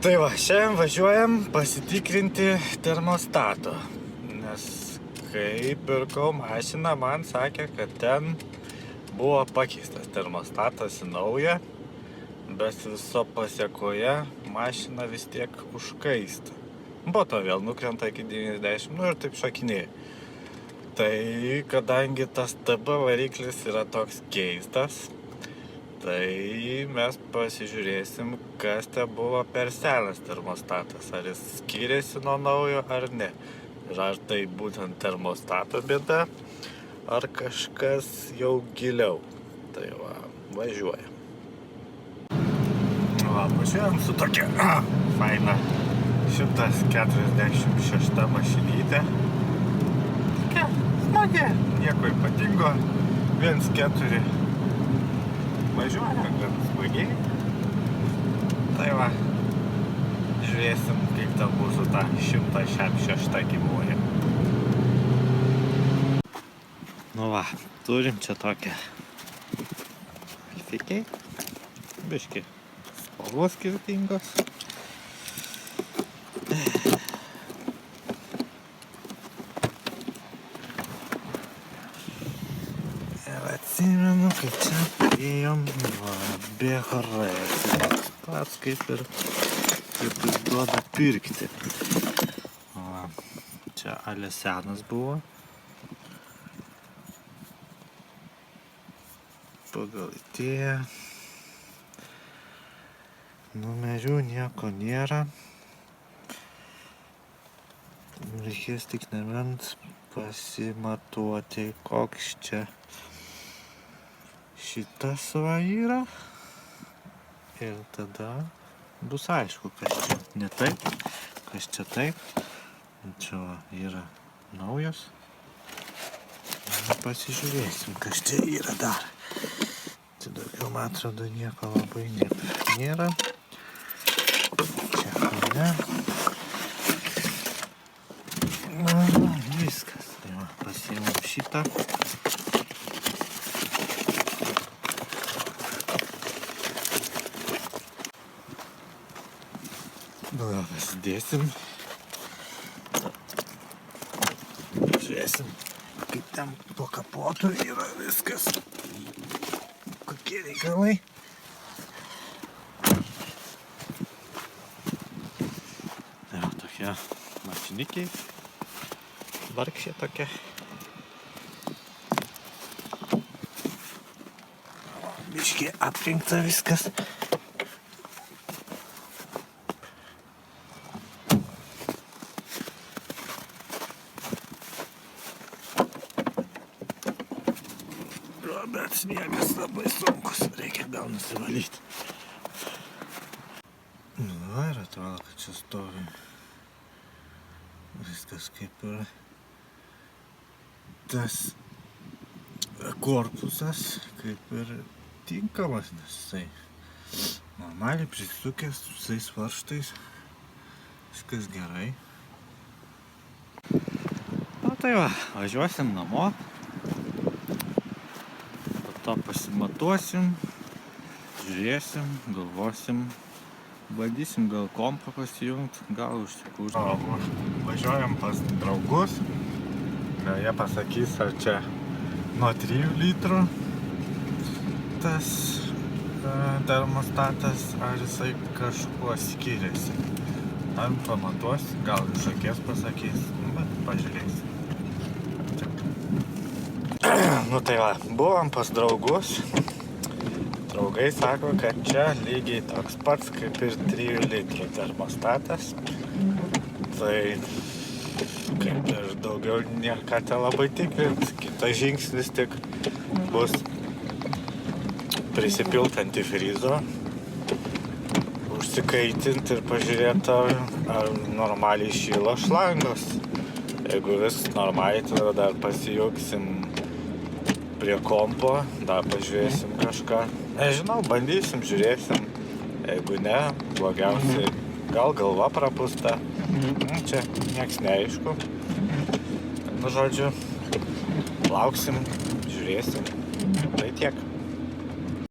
Tai va, šiandien važiuojam pasitikrinti termostato, nes kai pirkau mašiną, man sakė, kad ten buvo pakeistas termostatas į naują, bet viso pasiekoje mašina vis tiek užkaista. Po to vėl nukrenta iki 90, ir taip šakinėja. Tai kadangi tas TB variklis yra toks keistas, tai mes pasižiūrėsim, kas te buvo per senas termostatas, ar jis skiriasi nuo naujo ar ne. Ir ar tai būtent termostato bėda, ar kažkas jau giliau. Tai va, važiuojam. Va, važiuojam su tokia faina 146 mašinytė. Tokia smagia, nieko ypatingo, 1.4 važiuoja, gan smagiai. Tai va, žiūrėsim, kaip ten mūsų ta 166 gyvuoja. Nu va, turim čia tokią alfikiai, biški spalvos skirtingos. Ir atsimenu, kad čia ėjom be horai. Pats kaip ir duoda pirkti. O, čia ale senas buvo. Pagal idėją. Numerių nieko nėra. Reikės tik nebent pasimatuoti, koks čia šitas va yra. Ir tada bus aišku, kas čia ne taip, kas čia taip. Čia yra naujas. Pasižiūrėsim, kas čia yra dar. Čia daugiau, man atrodo, nieko labai nėra. Čia ne. Viskas. Tai va, pasiėmėm šitą. Nu, jau pasidėsim. Žiūrėsim, kaip ten po kapotu yra viskas. Kokie reikalai. Tai va, tokie mašinikiai. Vargšė tokia. Biškį aprinkta viskas. Bet sniegas labai sunkus, reikia gal nusivalyti. Nu, ir atrodo, kad čia stovi viskas kaip ir tas korpusas kaip ir tinkamas, nes jisai normaliai prisukęs su visais varžtais, viskas gerai. O tai va, važiuosim namo. To pasimatuosim, žiūrėsim, galvosim, bandysim gal kompą pasijungt, gal užsikūrti. Važiuojam pas draugus, jie pasakys, ar čia nuo 3 litrų tas termostatas, ar jisai kažkuo skiriasi. Ar pamatuosi, gal iš akies pasakys, bet pažiūrėsim. Nu tai va, buvom pas draugus. Draugai sako, kad čia lygiai toks pats kaip ir 3 litrų termostatas. Tai kaip ir daugiau nieko te labai tikrint. Kitas žingsnis tik bus prisipilt antifrizo, užsikaitinti ir pažiūrėti, ar normaliai šyla šlangos. Jeigu viskas normaliai, tada dar pasijungsim prie kompo, dar pažiūrėsim kažką. Nežinau, bandysim, žiūrėsim. Jeigu ne, blogiausiai gal galva prapusta. Čia nieks neaišku. Nu, žodžiu, lauksim, žiūrėsim. Tai tiek.